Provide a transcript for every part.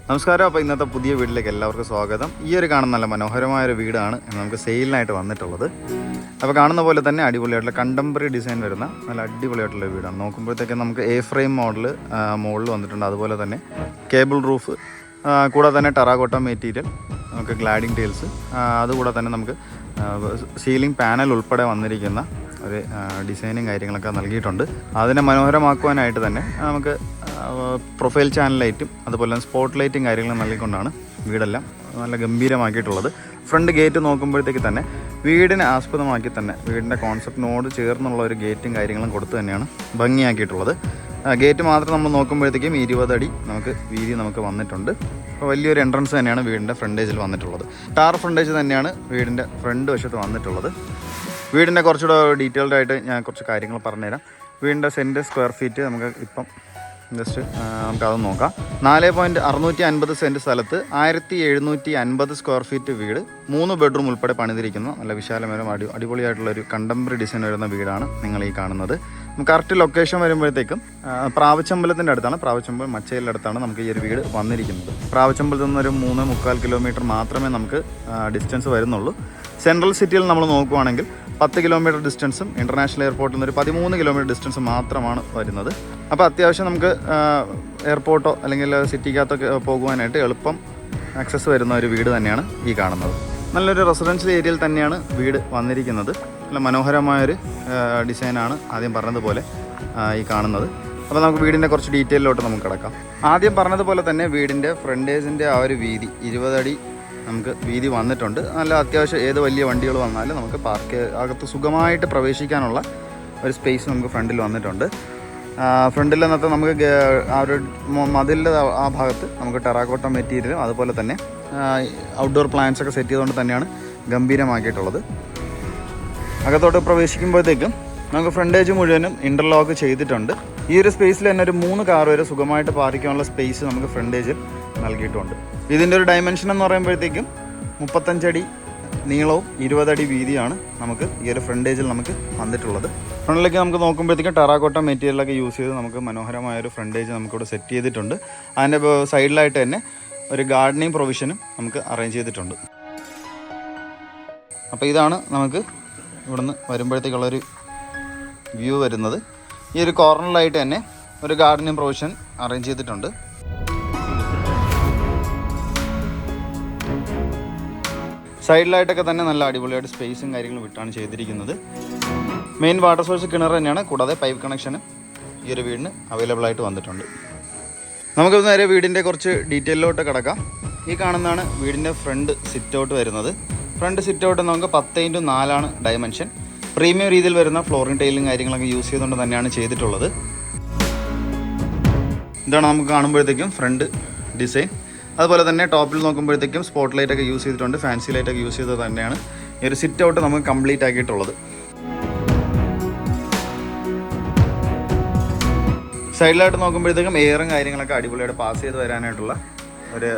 നമസ്കാരം. അപ്പോൾ ഇന്നത്തെ പുതിയ വീട്ടിലേക്ക് എല്ലാവർക്കും സ്വാഗതം. ഈ ഒരു കാണുന്ന നല്ല മനോഹരമായൊരു വീടാണ് നമുക്ക് സെയിലിനായിട്ട് വന്നിട്ടുള്ളത്. അപ്പോൾ കാണുന്ന പോലെ തന്നെ അടിപൊളിയായിട്ടുള്ള കണ്ടംപററി ഡിസൈൻ വരുന്ന നല്ല അടിപൊളിയായിട്ടുള്ള വീടാണ്. നോക്കുമ്പോഴത്തേക്കും നമുക്ക് എ ഫ്രെയിം മോഡൽ മുകളിൽ വന്നിട്ടുണ്ട്. അതുപോലെ തന്നെ കേബിൾ റൂഫ്, കൂടാതെ തന്നെ ടെറാക്കോട്ട മെറ്റീരിയൽ, നമുക്ക് ഗ്ലാഡിങ് ടൈൽസ്, അതുകൂടെ തന്നെ നമുക്ക് സീലിംഗ് പാനൽ ഉൾപ്പെടെ വന്നിരിക്കുന്ന ഒരു ഡിസൈനും കാര്യങ്ങളൊക്കെ നൽകിയിട്ടുണ്ട്. അതിനെ മനോഹരമാക്കുവാനായിട്ട് തന്നെ നമുക്ക് പ്രൊഫൈൽ ചാനൽ ലൈറ്റും അതുപോലെ തന്നെ സ്പോട്ട് ലൈറ്റും കാര്യങ്ങളും നൽകിക്കൊണ്ടാണ് വീടെല്ലാം നല്ല ഗംഭീരമാക്കിയിട്ടുള്ളത്. ഫ്രണ്ട് ഗേറ്റ് നോക്കുമ്പോഴത്തേക്ക് തന്നെ വീടിനെ ആസ്പദമാക്കി തന്നെ വീടിൻ്റെ കോൺസെപ്റ്റിനോട് ചേർന്നുള്ള ഒരു ഗേറ്റും കാര്യങ്ങളും കൊടുത്ത് തന്നെയാണ് ഭംഗിയാക്കിയിട്ടുള്ളത്. ഗേറ്റ് മാത്രം നമ്മൾ നോക്കുമ്പോഴത്തേക്കും 20 അടി നമുക്ക് വീതി നമുക്ക് വന്നിട്ടുണ്ട്. അപ്പോൾ വലിയൊരു എൻട്രൻസ് തന്നെയാണ് വീടിൻ്റെ ഫ്രണ്ടേജിൽ വന്നിട്ടുള്ളത്. ടാർ ഫ്രണ്ടേജ് തന്നെയാണ് വീടിൻ്റെ ഫ്രണ്ട് വശത്ത് വന്നിട്ടുള്ളത്. വീടിൻ്റെ കുറച്ചുകൂടെ ഡീറ്റെയിൽഡ് ആയിട്ട് ഞാൻ കുറച്ച് കാര്യങ്ങൾ പറഞ്ഞുതരാം. വീടിൻ്റെ സെൻറ്റ് സ്ക്വയർ ഫീറ്റ് നമുക്ക് ഇപ്പം ജസ്റ്റ് നമുക്കത് നോക്കാം. 4.650 സെൻറ്റ് സ്ഥലത്ത് 1750 സ്ക്വയർ ഫീറ്റ് വീട്, 3 ബെഡ്റൂം ഉൾപ്പെടെ പണിതിരിക്കുന്ന നല്ല വിശാലമായ അടിപൊളിയായിട്ടുള്ളൊരു കണ്ടംപററി ഡിസൈൻ വരുന്ന വീടാണ് നിങ്ങൾ ഈ കാണുന്നത്. കറക്റ്റ് ലൊക്കേഷൻ വരുമ്പോഴത്തേക്കും പ്രാവച്ചമ്പലത്തിൻ്റെ അടുത്താണ്, പ്രാവച്ചമ്പലം മച്ചയിലെ അടുത്താണ് നമുക്ക് ഈ ഒരു വീട് വന്നിരിക്കുന്നത്. പ്രാവച്ചമ്പലത്തിൽ നിന്നൊരു 3.25 കിലോമീറ്റർ മാത്രമേ നമുക്ക് ഡിസ്റ്റൻസ് വരുന്നുള്ളൂ. സെൻട്രൽ സിറ്റിയിൽ നമ്മൾ നോക്കുവാണെങ്കിൽ 10 കിലോമീറ്റർ ഡിസ്റ്റൻസും ഇൻ്റർനാഷണൽ എയർപോർട്ടിൽ നിന്ന് ഒരു 13 കിലോമീറ്റർ ഡിസ്റ്റൻസ് മാത്രമാണ് വരുന്നത്. അപ്പോൾ അത്യാവശ്യം നമുക്ക് എയർപോർട്ടോ അല്ലെങ്കിൽ സിറ്റിക്കകത്തൊക്കെ പോകുവാനായിട്ട് എളുപ്പം ആക്സസ് വരുന്ന ഒരു വീട് തന്നെയാണ് ഈ കാണുന്നത്. നല്ലൊരു റെസിഡൻഷ്യൽ ഏരിയയിൽ തന്നെയാണ് വീട് വന്നിരിക്കുന്നത്. നല്ല മനോഹരമായൊരു ഡിസൈനാണ് ആദ്യം പറഞ്ഞതുപോലെ ഈ കാണുന്നത്. അപ്പോൾ നമുക്ക് വീടിൻ്റെ കുറച്ച് ഡീറ്റെയിലോട്ട് നമുക്ക് കിടക്കാം. ആദ്യം പറഞ്ഞതുപോലെ തന്നെ വീടിൻ്റെ ഫ്രണ്ടേജിൻ്റെ ആ ഒരു വീതി 20 അടി നമുക്ക് വീതി വന്നിട്ടുണ്ട്. നല്ല അത്യാവശ്യം ഏത് വലിയ വണ്ടികൾ വന്നാലും നമുക്ക് പാർക്ക് അകത്ത് സുഖമായിട്ട് പ്രവേശിക്കാനുള്ള ഒരു സ്പേസ് നമുക്ക് ഫ്രണ്ടിൽ വന്നിട്ടുണ്ട്. ഫ്രണ്ടിൽ നിന്നത്തെ നമുക്ക് ആ ഒരു മതിലിൻ്റെ ആ ഭാഗത്ത് നമുക്ക് ടെറാക്കോട്ട മെറ്റീരിയലും അതുപോലെ തന്നെ ഔട്ട്ഡോർ പ്ലാന്റ്സ് ഒക്കെ സെറ്റ് ചെയ്തുകൊണ്ട് തന്നെയാണ് ഗംഭീരമാക്കിയിട്ടുള്ളത്. അകത്തോട്ട് പ്രവേശിക്കുമ്പോഴത്തേക്കും നമുക്ക് ഫ്രണ്ടേജ് മുഴുവനും ഇൻ്റർലോക്ക് ചെയ്തിട്ടുണ്ട്. ഈ ഒരു സ്പേസിൽ തന്നെ ഒരു 3 കാർ വരെ സുഖമായിട്ട് പാർക്കാനുള്ള സ്പേസ് നമുക്ക് ഫ്രണ്ടേജിൽ നൽകിയിട്ടുണ്ട്. ഇതിൻ്റെ ഒരു ഡയമെൻഷൻ എന്ന് പറയുമ്പോഴത്തേക്കും 35 അടി നീളവും 20 അടി വീതിയാണ് നമുക്ക് ഈ ഒരു ഫ്രണ്ടേജിൽ നമുക്ക് വന്നിട്ടുള്ളത്. ഫ്രണ്ടിലേക്ക് നമുക്ക് നോക്കുമ്പോഴത്തേക്കും ടെറാക്കോട്ട മെറ്റീരിയലൊക്കെ യൂസ് ചെയ്ത് നമുക്ക് മനോഹരമായൊരു ഫ്രണ്ടേജ് നമുക്കിവിടെ സെറ്റ് ചെയ്തിട്ടുണ്ട്. അതിൻ്റെ സൈഡിലായിട്ട് തന്നെ ഒരു ഗാർഡനിങ് പ്രൊവിഷനും നമുക്ക് അറേഞ്ച് ചെയ്തിട്ടുണ്ട്. അപ്പോൾ ഇതാണ് നമുക്ക് ഇവിടുന്ന് വരുമ്പോഴത്തേക്കുള്ളൊരു വ്യൂ വരുന്നത്. ഈ ഒരു കോർണറിലായിട്ട് തന്നെ ഒരു ഗാർഡനിങ് പ്രൊവിഷൻ അറേഞ്ച് ചെയ്തിട്ടുണ്ട്. സൈഡിലായിട്ടൊക്കെ തന്നെ നല്ല അടിപൊളിയായിട്ട് സ്പേസും കാര്യങ്ങളും വിട്ടാണ് ചെയ്തിരിക്കുന്നത്. മെയിൻ വാട്ടർ സോഴ്സ് കിണർ തന്നെയാണ്, കൂടാതെ പൈപ്പ് കണക്ഷനും ഈ ഒരു വീടിന് അവൈലബിൾ ആയിട്ട് വന്നിട്ടുണ്ട്. നമുക്കിത് നേരെ വീടിൻ്റെ കുറച്ച് ഡീറ്റെയിലോട്ട് കിടക്കാം. ഈ കാണുന്നതാണ് വീടിൻ്റെ ഫ്രണ്ട് സിറ്റ് ഔട്ട് വരുന്നത്. ഫ്രണ്ട് സിറ്റ് ഔട്ട് നമുക്ക് 10x4 ഡയമെൻഷൻ. പ്രീമിയം രീതിയിൽ വരുന്ന ഫ്ലോറിംഗ് ടൈലും കാര്യങ്ങളൊക്കെ യൂസ് ചെയ്തുകൊണ്ട് തന്നെയാണ് ചെയ്തിട്ടുള്ളത്. ഇതാണ് നമുക്ക് കാണുമ്പോഴത്തേക്കും ഫ്രണ്ട് ഡിസൈൻ. അതുപോലെ തന്നെ ടോപ്പിൽ നോക്കുമ്പോഴത്തേക്കും സ്പോട്ട് ലൈറ്റൊക്കെ യൂസ് ചെയ്തിട്ടുണ്ട്, ഫാൻസി ലൈറ്റൊക്കെ യൂസ് ചെയ്തത് തന്നെയാണ് ഈ ഒരു സിറ്റ് ഔട്ട് നമുക്ക് കംപ്ലീറ്റ് ആക്കിയിട്ടുള്ളത്. സൈഡിലായിട്ട് നോക്കുമ്പോഴത്തേക്കും എയറും കാര്യങ്ങളൊക്കെ അടിപൊളിയായിട്ട് പാസ് ചെയ്ത് വരാനായിട്ടുള്ള ഒരു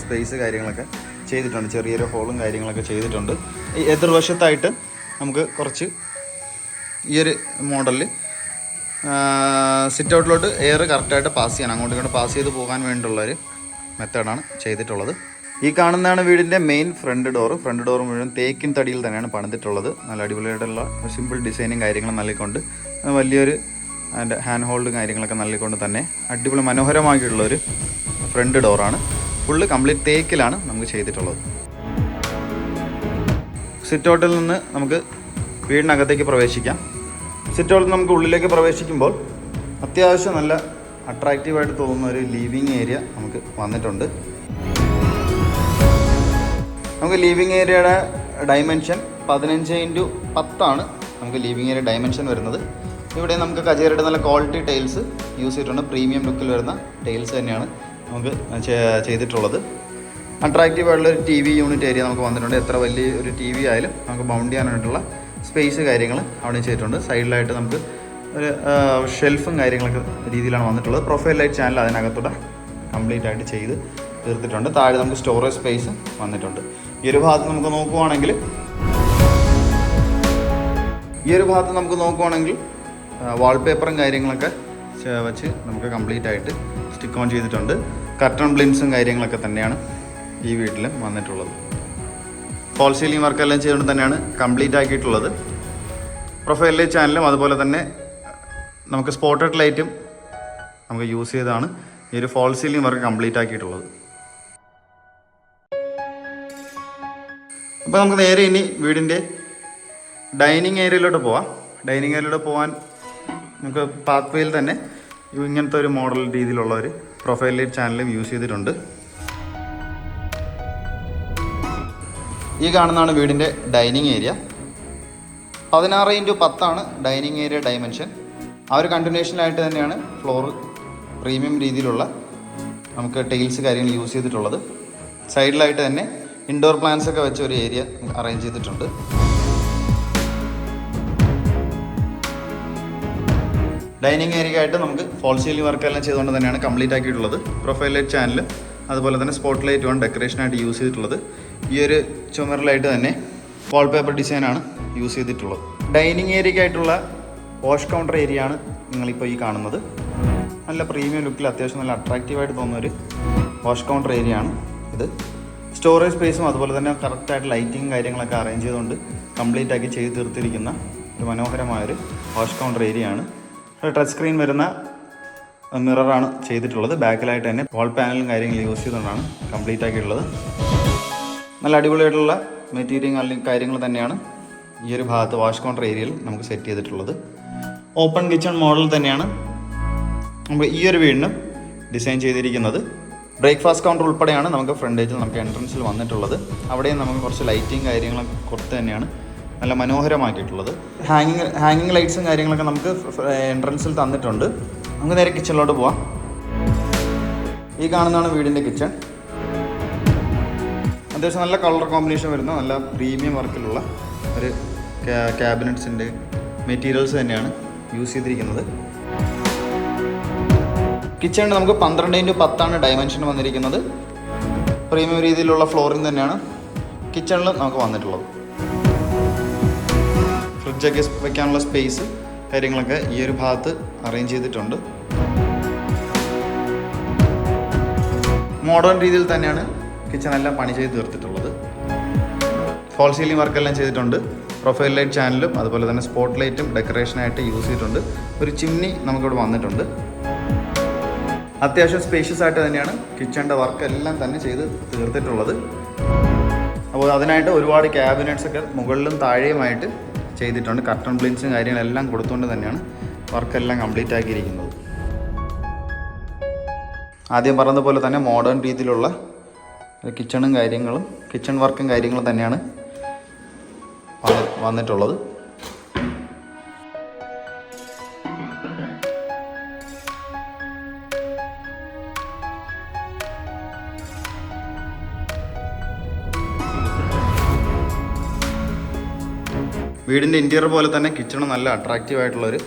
സ്പേസ് കാര്യങ്ങളൊക്കെ ചെയ്തിട്ടുണ്ട്. ചെറിയൊരു ഹോളും കാര്യങ്ങളൊക്കെ ചെയ്തിട്ടുണ്ട്. ഈ എതിർവശത്തായിട്ട് നമുക്ക് കുറച്ച് ഈ ഒരു മോഡലിൽ സിറ്റ് ഔട്ടിലോട്ട് എയർ കറക്റ്റായിട്ട് പാസ് ചെയ്യാൻ, അങ്ങോട്ടും ഇങ്ങോട്ട് പാസ് ചെയ്ത് പോകാൻ വേണ്ടിയുള്ളൊരു മെത്തേഡാണ് ചെയ്തിട്ടുള്ളത്. ഈ കാണുന്നതാണ് വീടിൻ്റെ main front door. Front door മുഴുവൻ തേക്കിൻ തടിയിൽ തന്നെയാണ് പണിതിട്ടുള്ളത്. നല്ല അടിപൊളിയായിട്ടുള്ള സിമ്പിൾ ഡിസൈനും കാര്യങ്ങളും നൽകിക്കൊണ്ട് വലിയൊരു അതിൻ്റെ ഹാൻഡ് ഹോൾഡ് കാര്യങ്ങളൊക്കെ നൽകിക്കൊണ്ട് തന്നെ അടിപൊളി മനോഹരമാക്കിയിട്ടുള്ളൊരു ഫ്രണ്ട് ഡോറാണ്. ഫുള്ള് കംപ്ലീറ്റ് തേക്കിലാണ് നമുക്ക് ചെയ്തിട്ടുള്ളത്. സിറ്റ് ഔട്ടിൽ നിന്ന് നമുക്ക് വീടിനകത്തേക്ക് പ്രവേശിക്കാം. സിറ്റ് ഔട്ടിൽ നമുക്ക് ഉള്ളിലേക്ക് പ്രവേശിക്കുമ്പോൾ അത്യാവശ്യം നല്ല അട്രാക്റ്റീവായിട്ട് തോന്നുന്ന ഒരു ലിവിങ് ഏരിയ നമുക്ക് വന്നിട്ടുണ്ട്. നമുക്ക് ലിവിങ് ഏരിയയുടെ ഡയമെൻഷൻ 15x10 നമുക്ക് ലിവിങ് ഏരിയ ഡയമെൻഷൻ വരുന്നത്. ഇവിടെ നമുക്ക് കജേരയുടെ നല്ല ക്വാളിറ്റി ടൈൽസ് യൂസ് ചെയ്തിട്ടുണ്ട്. പ്രീമിയം ലുക്കിൽ വരുന്ന ടൈൽസ് തന്നെയാണ് നമുക്ക് ചെയ്തിട്ടുള്ളത്. അട്രാക്റ്റീവായിട്ടുള്ളൊരു TV യൂണിറ്റ് ഏരിയ നമുക്ക് വന്നിട്ടുണ്ട്. എത്ര വലിയ ഒരു TV ആയാലും നമുക്ക് മൗണ്ട് ചെയ്യാനായിട്ടുള്ള സ്പേസ് കാര്യങ്ങൾ അവിടെ ചെയ്തിട്ടുണ്ട്. സൈഡിലായിട്ട് നമുക്ക് ഒരു ഷെൽഫും കാര്യങ്ങളൊക്കെ രീതിയിലാണ് വന്നിട്ടുള്ളത്. പ്രൊഫൈൽ ലൈറ്റ് ചാനൽ അതിനകത്തൂടെ കംപ്ലീറ്റ് ആയിട്ട് ചെയ്ത് തീർത്തിട്ടുണ്ട്. താഴെ നമുക്ക് സ്റ്റോറേജ് സ്പേസ് വന്നിട്ടുണ്ട്. ഈ ഒരു ഭാഗത്ത് നമുക്ക് നോക്കുവാണെങ്കിൽ വാൾപേപ്പറും കാര്യങ്ങളൊക്കെ വെച്ച് നമുക്ക് കംപ്ലീറ്റ് ആയിട്ട് സ്റ്റിക്ക് ഓൺ ചെയ്തിട്ടുണ്ട്. കർട്ടൺ ബ്ലിൻസും കാര്യങ്ങളൊക്കെ തന്നെയാണ് ഈ വീട്ടിൽ വന്നിട്ടുള്ളത്. ഫോൾ സീലിംഗ് വർക്കെല്ലാം ചെയ്തുകൊണ്ട് തന്നെയാണ് കംപ്ലീറ്റ് ആക്കിയിട്ടുള്ളത്. പ്രൊഫൈൽ ലൈറ്റ് ചാനലും അതുപോലെ തന്നെ നമുക്ക് സ്പോട്ടഡ് ലൈറ്റും നമുക്ക് യൂസ് ചെയ്താണ് ഈ ഒരു ഫോൾ സീലിംഗ് വർക്ക് കംപ്ലീറ്റ് ആക്കിയിട്ടുള്ളത്. അപ്പോൾ നമുക്ക് നേരെ ഇനി വീടിൻ്റെ ഡൈനിങ് ഏരിയയിലോട്ട് പോവാം. ഡൈനിങ് ഏരിയയിലോട്ട് പോകാൻ നമുക്ക് പാത്ത് വേയിൽ തന്നെ ഇങ്ങനത്തെ ഒരു മോഡൽ രീതിയിലുള്ള ഒരു പ്രൊഫൈൽ ലൈറ്റ് ചാനലും യൂസ് ചെയ്തിട്ടുണ്ട്. ഈ കാണുന്നതാണ് വീടിൻ്റെ dining area. 16x10 dining area dimension. ആ ഒരു കണ്ടിന്യൂഷനായിട്ട് തന്നെയാണ് ഫ്ലോർ പ്രീമിയം രീതിയിലുള്ള നമുക്ക് ടൈൽസ് കാര്യങ്ങൾ യൂസ് ചെയ്തിട്ടുള്ളത്. സൈഡിലായിട്ട് തന്നെ ഇൻഡോർ പ്ലാന്റ്സ് ഒക്കെ വെച്ച ഒരു ഏരിയ അറേഞ്ച് ചെയ്തിട്ടുണ്ട്. ഡൈനിങ് ഏരിയ ആയിട്ട് നമുക്ക് ഫോൾ സീലിംഗ് വർക്കെല്ലാം ചെയ്തുകൊണ്ട് തന്നെയാണ് കംപ്ലീറ്റ് ആക്കിയിട്ടുള്ളത്. പ്രൊഫൈൽ ലൈറ്റ് ചാനലും അതുപോലെ തന്നെ സ്പോട്ട് ലൈറ്റുമാണ് ഡെക്കറേഷനായിട്ട് യൂസ് ചെയ്തിട്ടുള്ളത്. ഈ ഒരു ചുമരിലായിട്ട് തന്നെ വാൾപേപ്പർ ഡിസൈനാണ് യൂസ് ചെയ്തിട്ടുള്ളത്. ഡൈനിങ് ഏരിയയ്ക്കായിട്ടുള്ള വാഷ് കൗണ്ടർ ഏരിയ ആണ് നിങ്ങളിപ്പോൾ ഈ കാണുന്നത്. നല്ല പ്രീമിയം ലുക്കിൽ അത്യാവശ്യം നല്ല അട്രാക്റ്റീവായിട്ട് തോന്നുന്ന ഒരു വാഷ് കൗണ്ടർ ഏരിയ ആണ് ഇത്. സ്റ്റോറേജ് സ്പേസും അതുപോലെ തന്നെ കറക്റ്റായിട്ട് ലൈറ്റിങ് കാര്യങ്ങളൊക്കെ അറേഞ്ച് ചെയ്തുകൊണ്ട് കംപ്ലീറ്റ് ആക്കി ചെയ്ത് തീർത്തിരിക്കുന്ന ഒരു മനോഹരമായൊരു വാഷ് കൗണ്ടർ ഏരിയ ആണ്. ടച്ച് സ്ക്രീൻ വരുന്ന മിററാണ് ചെയ്തിട്ടുള്ളത്. ബാക്കിലായിട്ട് തന്നെ വാൾ പാനലും കാര്യങ്ങളും യൂസ് ചെയ്തുകൊണ്ടാണ് കംപ്ലീറ്റ് ആക്കിയിട്ടുള്ളത്. നല്ല അടിപൊളിയായിട്ടുള്ള മെറ്റീരിയൽ കാര്യങ്ങൾ തന്നെയാണ് ഈ ഒരു ഭാഗത്ത് വാഷ് കൗണ്ടർ ഏരിയയിൽ നമുക്ക് സെറ്റ് ചെയ്തിട്ടുള്ളത്. ഓപ്പൺ കിച്ചൺ മോഡൽ തന്നെയാണ് നമുക്ക് ഈ ഒരു വീടിനും ഡിസൈൻ ചെയ്തിരിക്കുന്നത്. ബ്രേക്ക്ഫാസ്റ്റ് കൗണ്ടർ ഉൾപ്പെടെയാണ് നമുക്ക് ഫ്രണ്ടേജിൽ നമുക്ക് എൻട്രൻസിൽ വന്നിട്ടുള്ളത്. അവിടെയും നമുക്ക് കുറച്ച് ലൈറ്റിങ് കാര്യങ്ങളൊക്കെ കൊടുത്ത് തന്നെയാണ് നല്ല മനോഹരമാക്കിയിട്ടുള്ളത്. ഹാങ്ങിങ് ലൈറ്റ്സും കാര്യങ്ങളൊക്കെ നമുക്ക് എൻട്രൻസിൽ തന്നിട്ടുണ്ട്. നമുക്ക് നേരെ കിച്ചണിലോട്ട് പോവാം. ഈ കാണുന്നതാണ് വീടിൻ്റെ കിച്ചൺ. അത്യാവശ്യം നല്ല കളർ കോമ്പിനേഷൻ വരുന്ന നല്ല പ്രീമിയം വർക്കിലുള്ള ഒരു ക്യാബിനറ്റ്സിൻ്റെ മെറ്റീരിയൽസ് തന്നെയാണ് യൂസ് ചെയ്തിരിക്കുന്നത്. കിച്ചണിൽ നമുക്ക് 12x10 ഡയമെൻഷൻ വന്നിരിക്കുന്നത്. പ്രീമിയം രീതിയിലുള്ള ഫ്ലോറിംഗ് തന്നെയാണ് കിച്ചണിൽ നമുക്ക് വന്നിട്ടുള്ളത്. ഫ്രിഡ്ജൊക്കെ വയ്ക്കാനുള്ള സ്പേസ് കാര്യങ്ങളൊക്കെ ഈ ഒരു ഭാഗത്ത് അറേഞ്ച് ചെയ്തിട്ടുണ്ട്. മോഡേൺ രീതിയിൽ തന്നെയാണ് കിച്ചണെല്ലാം പണി ചെയ്ത് തീർത്തിട്ടുള്ളത്. ഫോൾ സീലിംഗ് വർക്കെല്ലാം ചെയ്തിട്ടുണ്ട്. പ്രൊഫൈൽ ലൈറ്റ് ചാനലും അതുപോലെ തന്നെ സ്പോട്ട് ലൈറ്റും ഡെക്കറേഷനായിട്ട് യൂസ് ചെയ്തിട്ടുണ്ട്. ഒരു ചിമ്നി നമുക്കിവിടെ വന്നിട്ടുണ്ട്. അത്യാവശ്യം സ്പേഷ്യസ് ആയിട്ട് തന്നെയാണ് കിച്ചണിൻ്റെ വർക്കെല്ലാം തന്നെ ചെയ്ത് തീർത്തിട്ടുള്ളത്. അപ്പോൾ അതിനായിട്ട് ഒരുപാട് ക്യാബിനറ്റ്സ് ഒക്കെ മുകളിലും താഴെയുമായിട്ട് ചെയ്തിട്ടുണ്ട്. കർട്ടൺ ബ്ലിൻസും കാര്യങ്ങളെല്ലാം കൊടുത്തുകൊണ്ട് തന്നെയാണ് വർക്കെല്ലാം കംപ്ലീറ്റ് ആക്കിയിരിക്കുന്നത്. ആദ്യം പറഞ്ഞതുപോലെ തന്നെ മോഡേൺ രീതിയിലുള്ള കിച്ചണും കാര്യങ്ങളും കിച്ചൺ വർക്കും കാര്യങ്ങളും തന്നെയാണ് വന്നിട്ടുള്ളത്. വീടിൻ്റെ ഇൻറ്റീരിയർ പോലെ തന്നെ കിച്ചണും നല്ല അട്രാക്റ്റീവ് ആയിട്ടുള്ളൊരു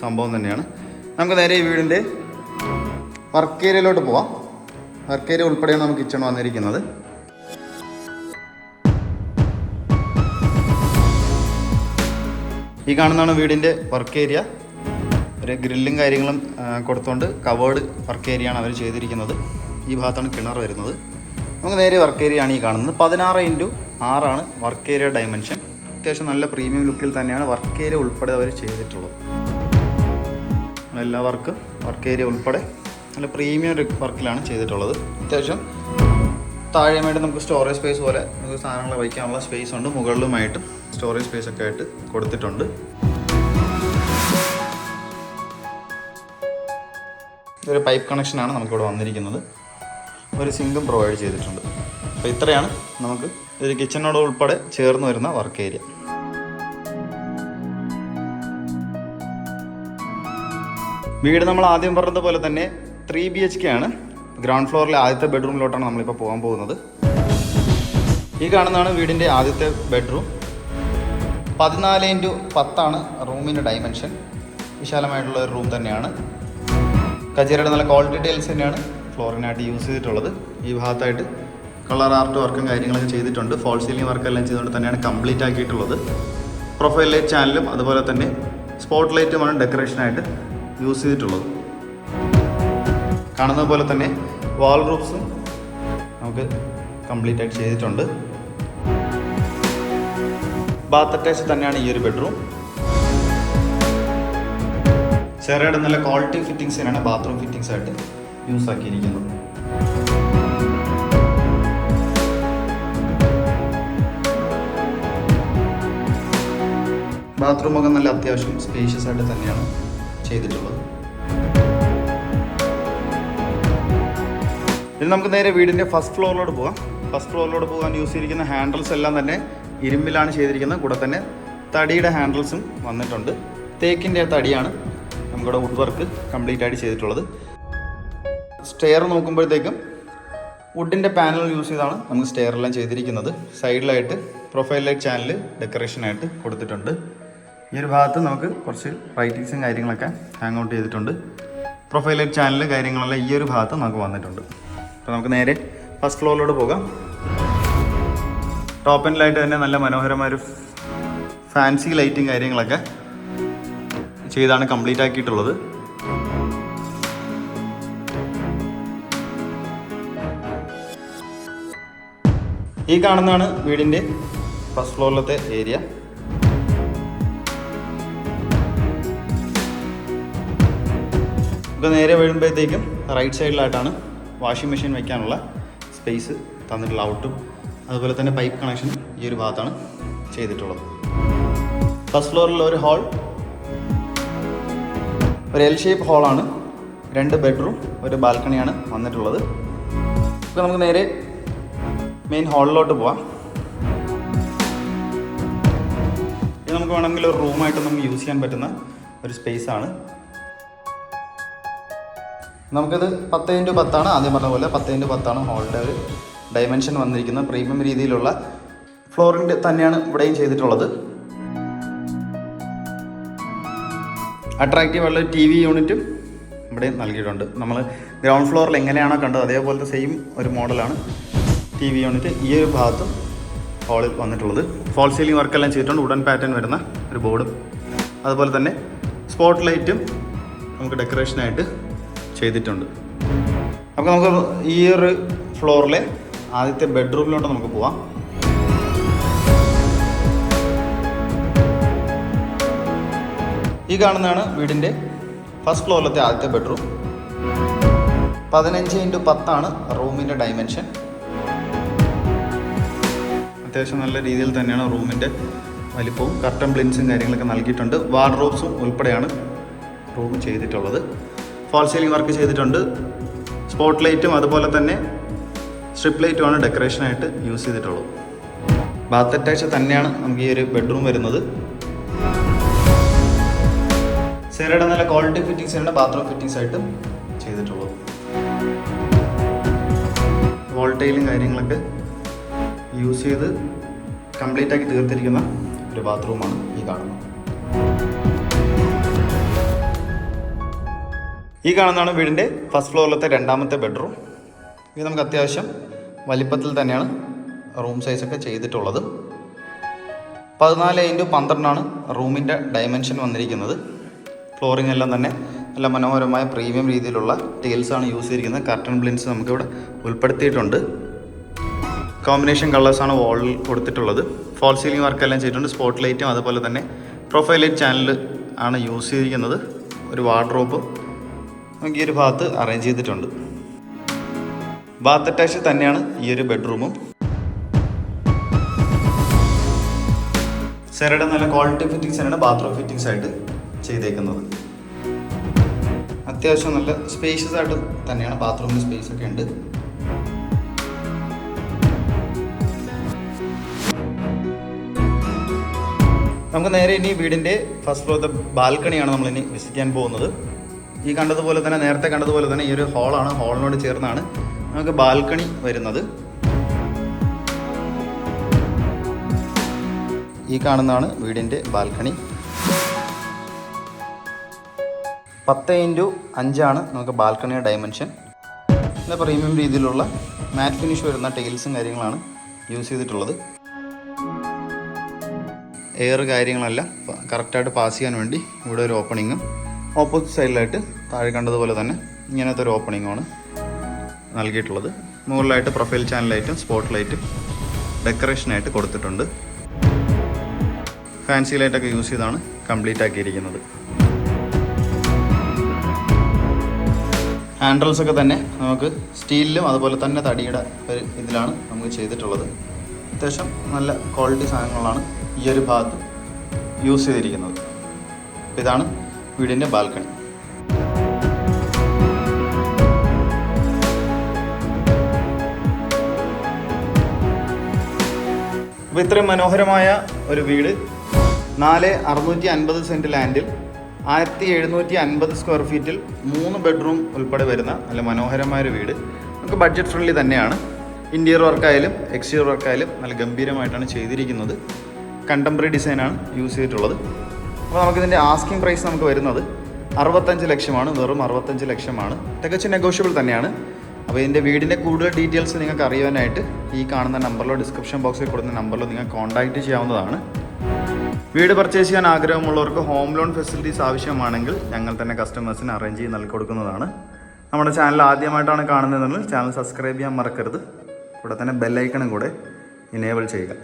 സംഭവം തന്നെയാണ്. നമുക്ക് നേരെ ഈ വീടിൻ്റെ വർക്ക് ഏരിയയിലോട്ട് പോവാം. വർക്ക് ഏരിയ ഉൾപ്പെടെയാണ് നമുക്ക് കിച്ചൺ വന്നിരിക്കുന്നത്. ഈ കാണുന്നതാണ് വീടിൻ്റെ വർക്ക് ഏരിയ. ഒരു ഗ്രില്ലും കാര്യങ്ങളും കൊടുത്തുകൊണ്ട് കവേർഡ് വർക്ക് ഏരിയയാണ് അവർ ചെയ്തിരിക്കുന്നത്. ഈ ഭാഗത്താണ് കിണർ വരുന്നത്. നമുക്ക് നേരെ വർക്ക് ഏരിയ ആണ് ഈ കാണുന്നത്. 16x6 work area dimension. അത്യാവശ്യം നല്ല പ്രീമിയം ലുക്കിൽ തന്നെയാണ് വർക്ക് ഏരിയ ഉൾപ്പെടെ അവർ ചെയ്തിട്ടുള്ളത്. എല്ലാ വർക്ക് ഏരിയ ഉൾപ്പെടെ നല്ല പ്രീമിയം വർക്കിലാണ് ചെയ്തിട്ടുള്ളത്. അത്യാവശ്യം താഴെയുമായിട്ട് നമുക്ക് സ്റ്റോറേജ് സ്പേസ് പോലെ നമുക്ക് സാധനങ്ങൾ വയ്ക്കാനുള്ള സ്പേസ് ഉണ്ട്. മുകളിലുമായിട്ടും സ്റ്റോറേജ് സ്പേസ് ഒക്കെ ആയിട്ട് കൊടുത്തിട്ടുണ്ട്. ഇതൊരു പൈപ്പ് കണക്ഷനാണ് നമുക്കിവിടെ വന്നിരിക്കുന്നത്. ഒരു സിങ്കും പ്രൊവൈഡ് ചെയ്തിട്ടുണ്ട്. അപ്പോൾ ഇത്രയാണ് നമുക്ക് ഒരു കിച്ചണോട് ഉൾപ്പെടെ ചേർന്ന് വരുന്ന വർക്ക് ഏരിയ. വീട് നമ്മൾ ആദ്യം പറഞ്ഞതുപോലെ തന്നെ 3 BHK ആണ്. ഗ്രൗണ്ട് ഫ്ലോറിലെ ആദ്യത്തെ ബെഡ്റൂമിലോട്ടാണ് നമ്മളിപ്പോൾ പോകാൻ പോകുന്നത്. ഈ കാണുന്നതാണ് വീടിൻ്റെ ആദ്യത്തെ ബെഡ്റൂം. 14x10 റൂമിൻ്റെ ഡയമെൻഷൻ. വിശാലമായിട്ടുള്ള ഒരു റൂം തന്നെയാണ്. കജേരയുടെ നല്ല ക്വാളിറ്റി ടൈൽസ് തന്നെയാണ് ഫ്ലോറിനായിട്ട് യൂസ് ചെയ്തിട്ടുള്ളത്. ഈ ഭാഗത്തായിട്ട് കളർ ആർട്ട് വർക്കും കാര്യങ്ങളൊക്കെ ചെയ്തിട്ടുണ്ട്. ഫോൾ സീലിംഗ് വർക്കെല്ലാം ചെയ്തുകൊണ്ട് തന്നെയാണ് കംപ്ലീറ്റ് ആക്കിയിട്ടുള്ളത്. പ്രൊഫൈൽ ലൈറ്റ് ചാനലും അതുപോലെ തന്നെ സ്പോട്ട് ലൈറ്റുമാണ് ഡെക്കറേഷനായിട്ട് യൂസ് ചെയ്തിട്ടുള്ളത്. കാണുന്നത് പോലെ തന്നെ വാൾ റൂഫ്സും നമുക്ക് കംപ്ലീറ്റ് ആയിട്ട് ചെയ്തിട്ടുണ്ട്. ബാത്ത് അറ്റാച്ച് തന്നെയാണ് ഈ ഒരു ബെഡ്റൂം. സെറയുടെ നല്ല ക്വാളിറ്റി ഫിറ്റിംഗ്സിനാണ് ബാത്റൂം ഫിറ്റിംഗ്സ് ആയിട്ട് യൂസ് ആക്കിയിരിക്കുന്നത്. ബാത്റൂമൊക്കെ നല്ല അത്യാവശ്യം സ്പേഷ്യസ് ആയിട്ട് തന്നെയാണ് ചെയ്തിട്ടുള്ളത്. ഇനി നമുക്ക് നേരെ വീടിൻ്റെ ഫസ്റ്റ് ഫ്ലോറിലോട്ട് പോകാം. ഫസ്റ്റ് ഫ്ലോറിലോട്ട് പോകാൻ യൂസ് ചെയ്തിരിക്കുന്ന ഹാൻഡിൽസ് എല്ലാം തന്നെ ഇരുമ്പിലാണ് ചെയ്തിരിക്കുന്നത്. കൂടെ തന്നെ തടിയുടെ ഹാൻഡിൽസും വന്നിട്ടുണ്ട്. തേക്കിൻ്റെ തടിയാണ് നമുക്കിവിടെ വുഡ് വർക്ക് കംപ്ലീറ്റ് ആയിട്ട് ചെയ്തിട്ടുള്ളത്. സ്റ്റെയർ നോക്കുമ്പോഴത്തേക്കും വുഡിൻ്റെ പാനൽ യൂസ് ചെയ്താണ് നമുക്ക് സ്റ്റെയറെല്ലാം ചെയ്തിരിക്കുന്നത്. സൈഡിലായിട്ട് പ്രൊഫൈൽ ലൈറ്റ് ചാനൽ ഡെക്കറേഷനായിട്ട് കൊടുത്തിട്ടുണ്ട്. ഈ ഒരു ഭാഗത്ത് നമുക്ക് കുറച്ച് റൈറ്റിങ്സും കാര്യങ്ങളൊക്കെ ഹാങ് ഔട്ട് ചെയ്തിട്ടുണ്ട്. പ്രൊഫൈൽ ലൈറ്റ് ചാനൽ കാര്യങ്ങളെല്ലാം ഈ ഒരു ഭാഗത്ത് നമുക്ക് വന്നിട്ടുണ്ട്. അപ്പോൾ നമുക്ക് നേരെ ഫസ്റ്റ് ഫ്ലോറിലോട്ട് പോകാം. ടോപ്പ് എൻഡിലായിട്ട് തന്നെ നല്ല മനോഹരമായൊരു ഫാൻസി ലൈറ്റും കാര്യങ്ങളൊക്കെ ചെയ്താണ് കംപ്ലീറ്റ് ആക്കിയിട്ടുള്ളത്. ഈ കാണുന്നതാണ് വീടിൻ്റെ ഫസ്റ്റ് ഫ്ലോറിലത്തെ ഏരിയ. ഇപ്പോൾ നേരെ വീഴുമ്പോഴത്തേക്കും റൈറ്റ് സൈഡിലായിട്ടാണ് വാഷിംഗ് മെഷീൻ വയ്ക്കാനുള്ള സ്പേസ് തന്നിട്ടുള്ള ഔട്ടും അതുപോലെ തന്നെ പൈപ്പ് കണക്ഷൻ ഈ ഒരു ഭാഗത്താണ് ചെയ്തിട്ടുള്ളത്. ഫസ്റ്റ് ഫ്ലോറിൽ ഒരു ഹാൾ, ഒരു എൽ ഷേപ്പ് ഹാളാണ്. 2 ബെഡ്റൂം, ഒരു ബാൽക്കണിയാണ് വന്നിട്ടുള്ളത്. ഇപ്പോൾ നമുക്ക് നേരെ മെയിൻ ഹാളിലോട്ട് പോവാം. ഇത് നമുക്ക് വേണമെങ്കിൽ ഒരു റൂമായിട്ട് നമുക്ക് യൂസ് ചെയ്യാൻ പറ്റുന്ന ഒരു സ്പേസാണ്. നമുക്കിത് 10x10 ആദ്യം പറഞ്ഞ പോലെ 10x10 ഹാളിൻ്റെ ഒരു ഡയമെൻഷൻ വന്നിരിക്കുന്നത്. പ്രീമിയം രീതിയിലുള്ള ഫ്ലോറിൻ്റെ തന്നെയാണ് ഇവിടെയും ചെയ്തിട്ടുള്ളത്. അട്രാക്റ്റീവ് ഉള്ള TV യൂണിറ്റും ഇവിടെ നൽകിയിട്ടുണ്ട്. നമ്മൾ ഗ്രൗണ്ട് ഫ്ലോറിൽ എങ്ങനെയാണോ കണ്ടത് അതേപോലത്തെ സെയിം ഒരു മോഡലാണ് TV യൂണിറ്റ് ഈ ഒരു ഭാഗത്തും ഹാളിൽ വന്നിട്ടുള്ളത്. ഫോൾ സീലിംഗ് വർക്കെല്ലാം ചെയ്തിട്ടുണ്ട്. വുഡൻ പാറ്റേൺ വരുന്ന ഒരു ബോർഡും അതുപോലെ തന്നെ സ്പോട്ട് ലൈറ്റും നമുക്ക് ഡെക്കറേഷനായിട്ട് ചെയ്തിട്ടുണ്ട്. അപ്പോൾ നമുക്ക് ഈ ഒരു ഫ്ലോറിലെ ആദ്യത്തെ ബെഡ്റൂമിലോട്ട് നമുക്ക് പോവാം. ഈ കാണുന്നതാണ് വീടിൻ്റെ ഫസ്റ്റ് ഫ്ലോറിലത്തെ ആദ്യത്തെ ബെഡ്റൂം. 15x10 റൂമിൻ്റെ ഡയമെൻഷൻ. അത്യാവശ്യം നല്ല രീതിയിൽ തന്നെയാണ് റൂമിൻ്റെ വലിപ്പവും കർട്ടൻ ബ്ലിൻസും കാര്യങ്ങളൊക്കെ നൽകിയിട്ടുണ്ട്. വാർഡ്രോബ്സും ഉൾപ്പെടെയാണ് റൂം ചെയ്തിട്ടുള്ളത്. ഫോൾ സീലിംഗ് വർക്ക് ചെയ്തിട്ടുണ്ട്. സ്പോട്ട് ലൈറ്റും അതുപോലെ തന്നെ സ്ട്രിപ്പ് ലൈറ്റുമാണ് ഡെക്കറേഷനായിട്ട് യൂസ് ചെയ്തിട്ടുള്ളത്. ബാത്ത് അറ്റാച്ച് തന്നെയാണ് നമുക്ക് ഈ ഒരു ബെഡ്റൂം വരുന്നത്. സെറയുടെ നല്ല ക്വാളിറ്റി ഫിറ്റിംഗ്സാണ് ബാത്റൂം ഫിറ്റിംഗ്സ് ആയിട്ട് ചെയ്തിട്ടുള്ളത്. വോൾട്ടൈലും കാര്യങ്ങളൊക്കെ യൂസ് ചെയ്ത് കംപ്ലീറ്റ് ആക്കി തീർത്തിരിക്കുന്ന ഒരു ബാത്റൂമാണ് ഈ കാണുന്നത്. ഈ കാണുന്നതാണ് വീടിൻ്റെ ഫസ്റ്റ് ഫ്ലോറിലത്തെ 2ാമത്തെ ബെഡ്റൂം. ഇത് നമുക്ക് അത്യാവശ്യം വലിപ്പത്തിൽ തന്നെയാണ് റൂം സൈസൊക്കെ ചെയ്തിട്ടുള്ളത്. 14x12 റൂമിൻ്റെ ഡയമെൻഷൻ വന്നിരിക്കുന്നത്. ഫ്ലോറിംഗ് എല്ലാം തന്നെ നല്ല മനോഹരമായ പ്രീമിയം രീതിയിലുള്ള ടൈൽസാണ് യൂസ് ചെയ്തിരിക്കുന്നത്. കർട്ടൻ ബ്ലിൻസ് നമുക്കിവിടെ ഉൾപ്പെടുത്തിയിട്ടുണ്ട്. കോമ്പിനേഷൻ കളേഴ്സാണ് വാളിൽ കൊടുത്തിട്ടുള്ളത്. ഫോൾ സീലിംഗ് വർക്കെല്ലാം ചെയ്തിട്ടുണ്ട്. സ്പോട്ട് ലൈറ്റും അതുപോലെ തന്നെ പ്രൊഫൈൽ ലൈറ്റ് ചാനൽ ആണ് യൂസ് ചെയ്തിരിക്കുന്നത്. ഒരു വാർഡ്രോബ് നമുക്ക് ഈ ഒരു ഭാഗത്ത് അറേഞ്ച് ചെയ്തിട്ടുണ്ട്. ബാത്ത് അറ്റാച്ച് തന്നെയാണ് ഈ ഒരു ബെഡ്റൂമും. സെറയുടെ നല്ല ക്വാളിറ്റി ഫിറ്റിംഗ്സാണ് ബാത്റൂം ഫിറ്റിംഗ്സ് ആയിട്ട് ചെയ്തേക്കുന്നത്. അത്യാവശ്യം നല്ല സ്പേഷ്യസ് ആയിട്ട് തന്നെയാണ് ബാത്റൂമിൽ സ്പേസ് ഒക്കെ ഉണ്ട്. നമുക്ക് നേരെ ഇനി വീടിൻ്റെ ഫസ്റ്റ് ഫ്ലോറിലത്തെ ബാൽക്കണിയാണ് നമ്മളിനി വിസിറ്റ് ചെയ്യാൻ പോകുന്നത്. ഈ കണ്ടതുപോലെ തന്നെ നേരത്തെ കണ്ടതുപോലെ തന്നെ ഈ ഒരു ഹാളാണ്. ഹാളിനോട് ചേർന്നാണ് നമുക്ക് ബാൽക്കണി വരുന്നത്. ഈ കാണുന്നതാണ് വീടിൻ്റെ ബാൽക്കണി. 10x5 നമുക്ക് ബാൽക്കണിയുടെ ഡയമെൻഷൻ. നല്ല പ്രീമിയം രീതിയിലുള്ള മാറ്റ് ഫിനിഷ് വരുന്ന ടൈൽസും കാര്യങ്ങളാണ് യൂസ് ചെയ്തിട്ടുള്ളത്. എയർ കാര്യങ്ങളെല്ലാം കറക്റ്റായിട്ട് പാസ് ചെയ്യാൻ വേണ്ടി ഇവിടെ ഒരു ഓപ്പണിങ്ങും ഓപ്പോസിറ്റ് സൈഡിലായിട്ട് താഴെ കണ്ടതുപോലെ തന്നെ ഇങ്ങനത്തെ ഒരു ഓപ്പണിങ്ങുമാണ് നൽകിയിട്ടുള്ളത്. മുകളിലായിട്ട് പ്രൊഫൈൽ ചാനൽ ലൈറ്റും സ്പോട്ട് ലൈറ്റും ഡെക്കറേഷനായിട്ട് കൊടുത്തിട്ടുണ്ട്. ഫാൻസി ലൈറ്റൊക്കെ യൂസ് ചെയ്താണ് കംപ്ലീറ്റ് ആക്കിയിരിക്കുന്നത്. ഹാൻഡിൽസൊക്കെ തന്നെ നമുക്ക് സ്റ്റീലിലും അതുപോലെ തന്നെ തടിയുടെ ഒരു ഇതിലാണ് നമുക്ക് ചെയ്തിട്ടുള്ളത്. അത്യാവശ്യം നല്ല ക്വാളിറ്റി സാധനങ്ങളാണ് ഈ ഒരു ഭാഗത്ത് യൂസ് ചെയ്തിരിക്കുന്നത്. ഇതാണ് വീടിൻ്റെ ബാൽക്കണി. അപ്പോൾ ഇത്രയും മനോഹരമായ ഒരു വീട് 4,650 സെൻറ്റ് ലാൻഡിൽ 1,750 സ്ക്വയർ ഫീറ്റിൽ 3 ബെഡ്റൂം ഉൾപ്പെടെ വരുന്ന നല്ല മനോഹരമായൊരു വീട്. നമുക്ക് ബഡ്ജറ്റ് ഫ്രണ്ട്ലി തന്നെയാണ്. ഇൻറ്റീരിയർ വർക്കായാലും എക്സ്റ്റീരിയർ വർക്കായാലും നല്ല ഗംഭീരമായിട്ടാണ് ചെയ്തിരിക്കുന്നത്. കണ്ടംപററി ഡിസൈനാണ് യൂസ് ചെയ്തിട്ടുള്ളത്. അപ്പോൾ നമുക്കിതിൻ്റെ ആസ്കിംഗ് പ്രൈസ് നമുക്ക് വരുന്നത് 65 ലക്ഷമാണ്. വെറും 65 ലക്ഷമാണ്. തികച്ചും നെഗോഷ്യബിൾ തന്നെയാണ്. അപ്പോൾ ഇതിൻ്റെ വീടിൻ്റെ കൂടുതൽ ഡീറ്റെയിൽസ് നിങ്ങൾക്ക് അറിയാനായിട്ട് ഈ കാണുന്ന നമ്പറിലോ ഡിസ്ക്രിപ്ഷൻ ബോക്സിൽ കൊടുക്കുന്ന നമ്പറിലോ നിങ്ങൾ കോൺടാക്റ്റ് ചെയ്യാവുന്നതാണ്. വീട് പർച്ചേസ് ചെയ്യാൻ ആഗ്രഹമുള്ളവർക്ക് ഹോം ലോൺ ഫെസിലിറ്റീസ് ആവശ്യമാണെങ്കിൽ ഞങ്ങൾ തന്നെ കസ്റ്റമേഴ്സിന് അറേഞ്ച് ചെയ്ത് നൽകി കൊടുക്കുന്നതാണ്. നമ്മുടെ ചാനൽ ആദ്യമായിട്ടാണ് കാണുന്നതെങ്കിൽ ചാനൽ സബ്സ്ക്രൈബ് ചെയ്യാൻ മറക്കരുത്. കൂടെ തന്നെ ബെല്ലൈക്കണും കൂടെ ഇനേബിൾ ചെയ്യുക.